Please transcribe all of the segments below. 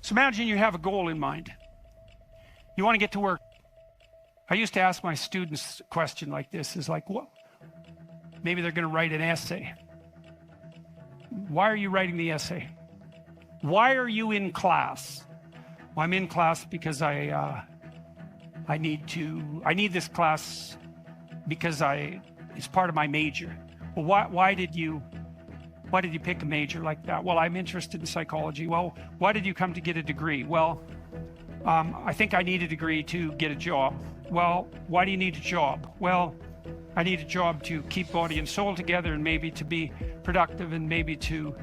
So imagine you have a goal in mind. You want to get to work. I used to ask my students a question like this, is like, what? Maybe they're going to write an essay. Why are you writing the essay? Why are you in class? Well, I'm in class because I need this class because it's part of my major. Well, why did you pick a major like that? Well, I'm interested in psychology. Well, why did you come to get a degree? Well, I think I need a degree to get a job. Well, why do you need a job? Well, I need a job to keep body and soul together, and maybe to be productive, and maybe to,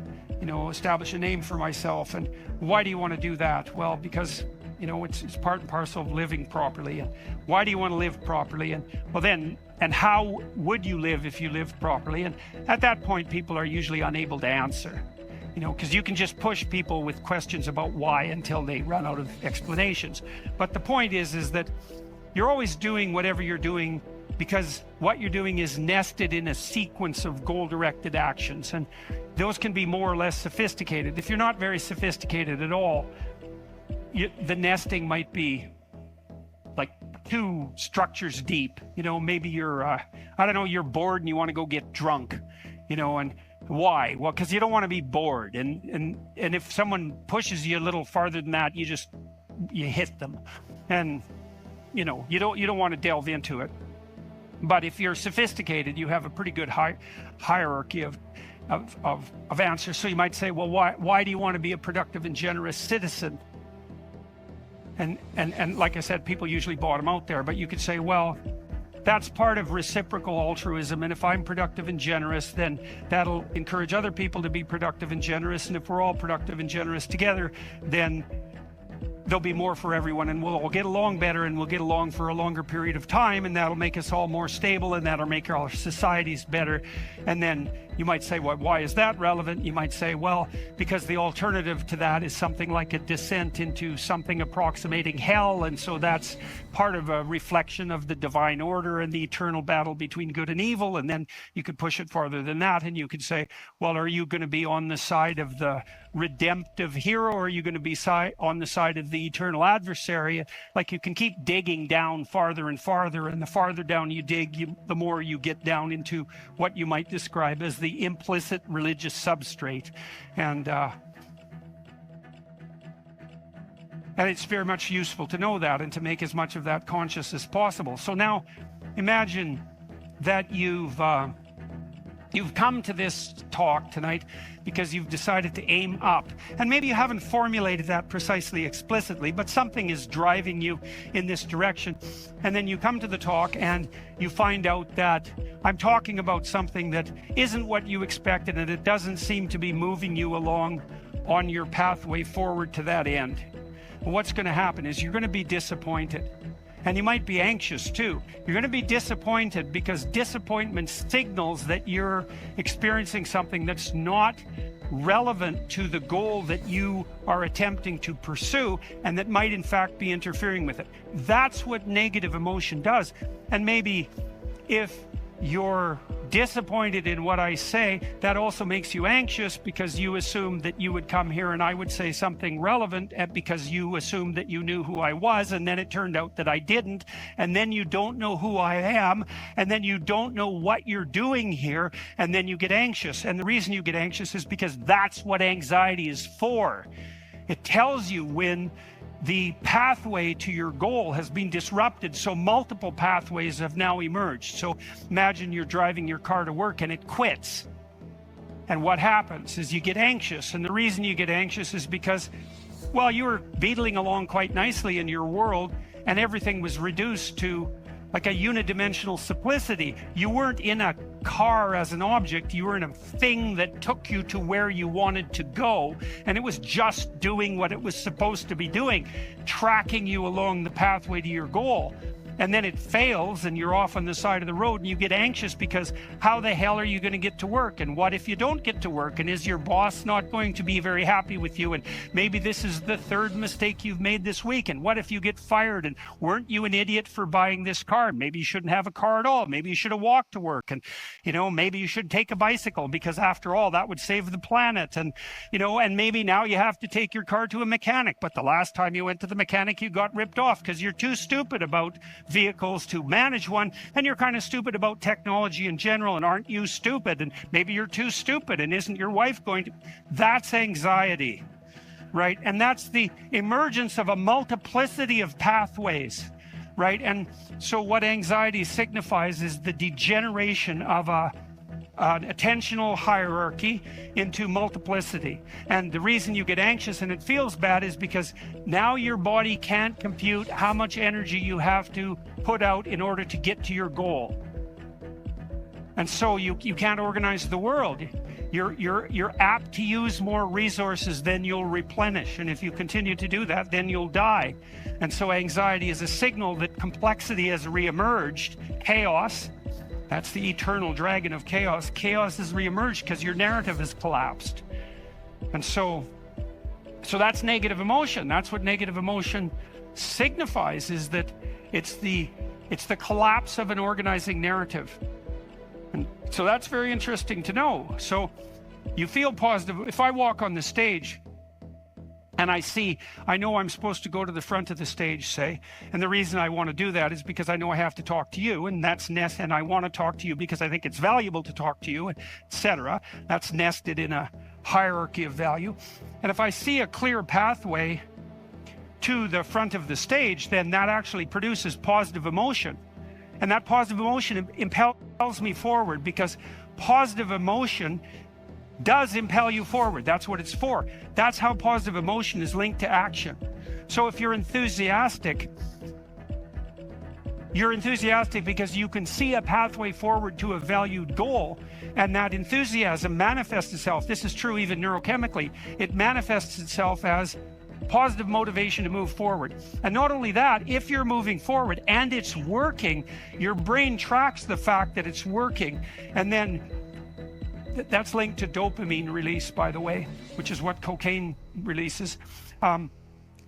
establish a name for myself. And why do you want to do that? Well, because, it's part and parcel of living properly. And why do you want to live properly? And well, then, and how would you live if you lived properly? And at that point, people are usually unable to answer, because you can just push people with questions about why until they run out of explanations. But the point is that you're always doing whatever you're doing because what you're doing is nested in a sequence of goal-directed actions, and those can be more or less sophisticated. If you're not very sophisticated at all, the nesting might be like 2 structures deep. Maybe you're, you're bored and you want to go get drunk, and why? Well, because you don't want to be bored, and if someone pushes you a little farther than that, you hit them, and you don't want to delve into it. But if you're sophisticated, you have a pretty good hierarchy of answers. So you might say, well, why do you want to be a productive and generous citizen? And like I said, people usually bottom out there, but you could say, well, that's part of reciprocal altruism, and if I'm productive and generous, then that'll encourage other people to be productive and generous, and if we're all productive and generous together, then there'll be more for everyone, and we'll all get along better, and we'll get along for a longer period of time, and that'll make us all more stable, and that'll make our societies better. And then you might say, well, why is that relevant? You might say, well, because the alternative to that is something like a descent into something approximating hell, and so that's part of a reflection of the divine order and the eternal battle between good and evil. And then you could push it farther than that, and you could say, well, are you going to be on the side of the redemptive hero, or are you going to be on the side of the eternal adversary? Like, you can keep digging down farther and farther, and the farther down you dig, the more you get down into what you might describe as the implicit religious substrate. And it's very much useful to know that and to make as much of that conscious as possible. So now imagine that you've come to this talk tonight because you've decided to aim up. And maybe you haven't formulated that precisely explicitly, but something is driving you in this direction. And then you come to the talk and you find out that I'm talking about something that isn't what you expected, and it doesn't seem to be moving you along on your pathway forward to that end. Well, what's going to happen is you're going to be disappointed. And you might be anxious too. You're going to be disappointed because disappointment signals that you're experiencing something that's not relevant to the goal that you are attempting to pursue, and that might in fact be interfering with it. That's what negative emotion does. And maybe if you're disappointed in what I say, that also makes you anxious because you assumed that you would come here and I would say something relevant, and because you assumed that you knew who I was, and then it turned out that I didn't, and then you don't know who I am, and then you don't know what you're doing here, and then you get anxious. And the reason you get anxious is because that's what anxiety is for. It tells you when the pathway to your goal has been disrupted, so multiple pathways have now emerged. So imagine you're driving your car to work and it quits. And what happens is you get anxious. And the reason you get anxious is because, well, you were beetling along quite nicely in your world, and everything was reduced to like a unidimensional simplicity. You weren't in a car as an object, you were in a thing that took you to where you wanted to go, and it was just doing what it was supposed to be doing, tracking you along the pathway to your goal. and then it fails and you're off on the side of the road and you get anxious because how the hell are you going to get to work? And what if you don't get to work? And is your boss not going to be very happy with you? And maybe this is the third mistake you've made this week. And what if you get fired? And weren't you an idiot for buying this car? Maybe you shouldn't have a car at all. Maybe you should have walked to work. And, maybe you should take a bicycle because after all, that would save the planet. And, and maybe now you have to take your car to a mechanic. But the last time you went to the mechanic, you got ripped off because you're too stupid about vehicles to manage one, and you're kind of stupid about technology in general. And aren't you stupid? And maybe you're too stupid, and isn't your wife going to? That's anxiety, right? And that's the emergence of a multiplicity of pathways, right? And so what anxiety signifies is the degeneration of an attentional hierarchy into multiplicity. And the reason you get anxious and it feels bad is because now your body can't compute how much energy you have to put out in order to get to your goal. And so you can't organize the world. You're apt to use more resources than you'll replenish. And if you continue to do that, then you'll die. And so anxiety is a signal that complexity has reemerged. Chaos, that's the eternal dragon of chaos. Chaos has reemerged because your narrative has collapsed. And so that's negative emotion. That's what negative emotion signifies, is that it's the collapse of an organizing narrative. And so that's very interesting to know. So you feel positive. If I walk on the stage and I know I'm supposed to go to the front of the stage, say, and the reason I want to do that is because I know I have to talk to you, and and I want to talk to you because I think it's valuable to talk to you, etc. That's nested in a hierarchy of value. And if I see a clear pathway to the front of the stage, then that actually produces positive emotion. And that positive emotion impels me forward, because positive emotion does impel you forward. That's what it's for. That's how positive emotion is linked to action. So if you're enthusiastic because you can see a pathway forward to a valued goal, and that enthusiasm manifests itself. This is true even neurochemically. It manifests itself as positive motivation to move forward. And not only that, if you're moving forward and it's working, your brain tracks the fact that it's working, and then that's linked to dopamine release, by the way, which is what cocaine releases.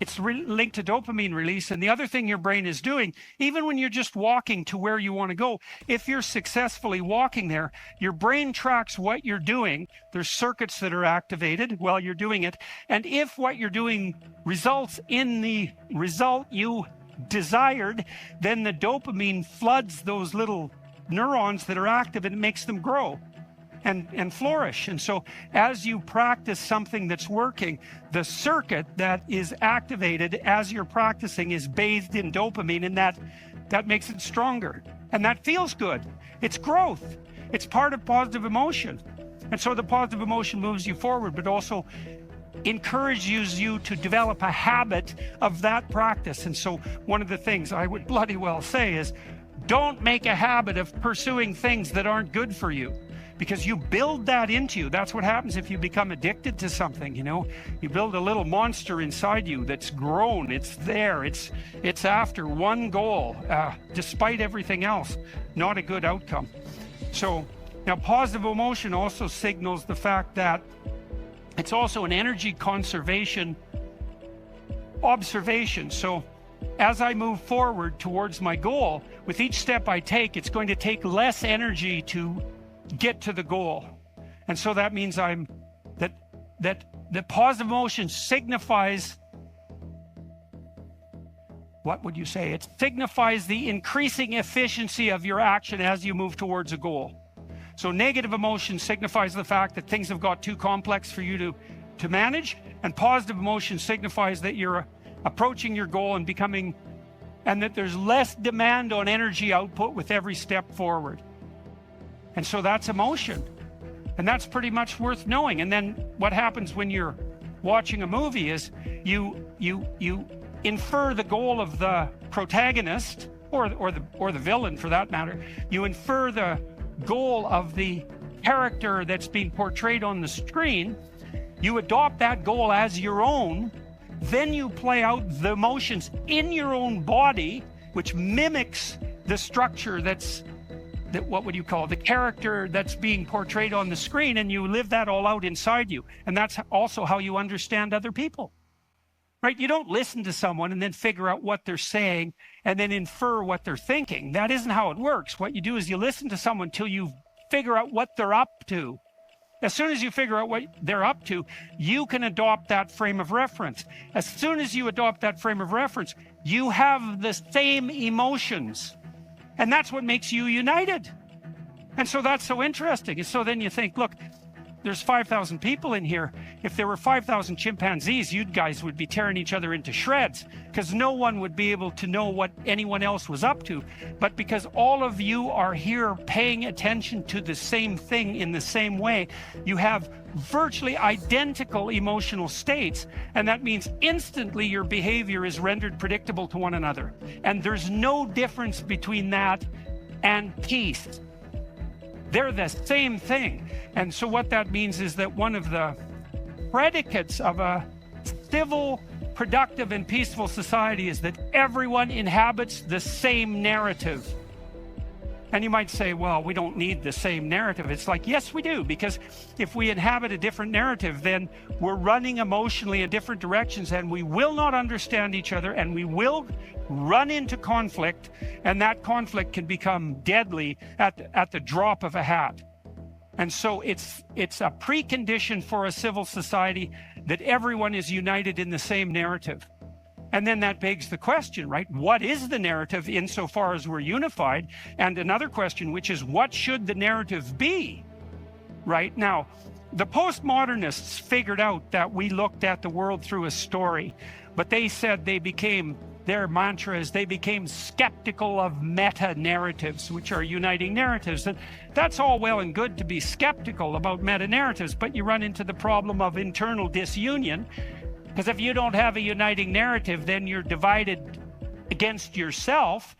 It's linked to dopamine release. And the other thing your brain is doing, even when you're just walking to where you want to go, if you're successfully walking there, your brain tracks what you're doing. There's circuits that are activated while you're doing it. And if what you're doing results in the result you desired, then the dopamine floods those little neurons that are active and it makes them grow and flourish. And so as you practice something that's working, the circuit that is activated as you're practicing is bathed in dopamine, and that makes it stronger. And that feels good. It's growth. It's part of positive emotion. And so the positive emotion moves you forward, but also encourages you to develop a habit of that practice. And so one of the things I would bloody well say is, don't make a habit of pursuing things that aren't good for you, because you build that into you. That's what happens if you become addicted to something. You build a little monster inside you that's grown. It's there. It's after one goal, despite everything else. Not a good outcome. So now positive emotion also signals the fact that it's also an energy conservation observation. So as I move forward towards my goal, with each step I take, it's going to take less energy to get to the goal. And so that means that the positive emotion signifies, what would you say? It signifies the increasing efficiency of your action as you move towards a goal. So negative emotion signifies the fact that things have got too complex for you to manage, and positive emotion signifies that you're approaching your goal and that there's less demand on energy output with every step forward. And so that's emotion. And that's pretty much worth knowing. And then what happens when you're watching a movie is you infer the goal of the protagonist, or the villain for that matter. You infer the goal of the character that's being portrayed on the screen. You adopt that goal as your own. Then you play out the emotions in your own body which mimics the structure what would you call it? The character that's being portrayed on the screen, and you live that all out inside you. And that's also how you understand other people, right? You don't listen to someone and then figure out what they're saying and then infer what they're thinking. That isn't how it works. What you do is you listen to someone till you figure out what they're up to. As soon as you figure out what they're up to, you can adopt that frame of reference. As soon as you adopt that frame of reference, you have the same emotions. And that's what makes you united. And so that's so interesting. And so then you think, look, there's 5,000 people in here. If there were 5,000 chimpanzees, you guys would be tearing each other into shreds, because no one would be able to know what anyone else was up to. But because all of you are here paying attention to the same thing in the same way, you have virtually identical emotional states. And that means instantly your behavior is rendered predictable to one another. And there's no difference between that and peace. They're the same thing. And so what that means is that one of the predicates of a civil, productive, and peaceful society is that everyone inhabits the same narrative. And you might say, well, we don't need the same narrative. It's like, yes, we do, because if we inhabit a different narrative, then we're running emotionally in different directions, and we will not understand each other, and we will run into conflict, and that conflict can become deadly at the drop of a hat. And so it's a precondition for a civil society that everyone is united in the same narrative. And then that begs the question, right? What is the narrative insofar as we're unified? And another question, which is, what should the narrative be? Right? Now, the postmodernists figured out that we looked at the world through a story, but they said their mantra is they became skeptical of meta-narratives, which are uniting narratives. And that's all well and good to be skeptical about meta-narratives, but you run into the problem of internal disunion. Because if you don't have a uniting narrative, then you're divided against yourself.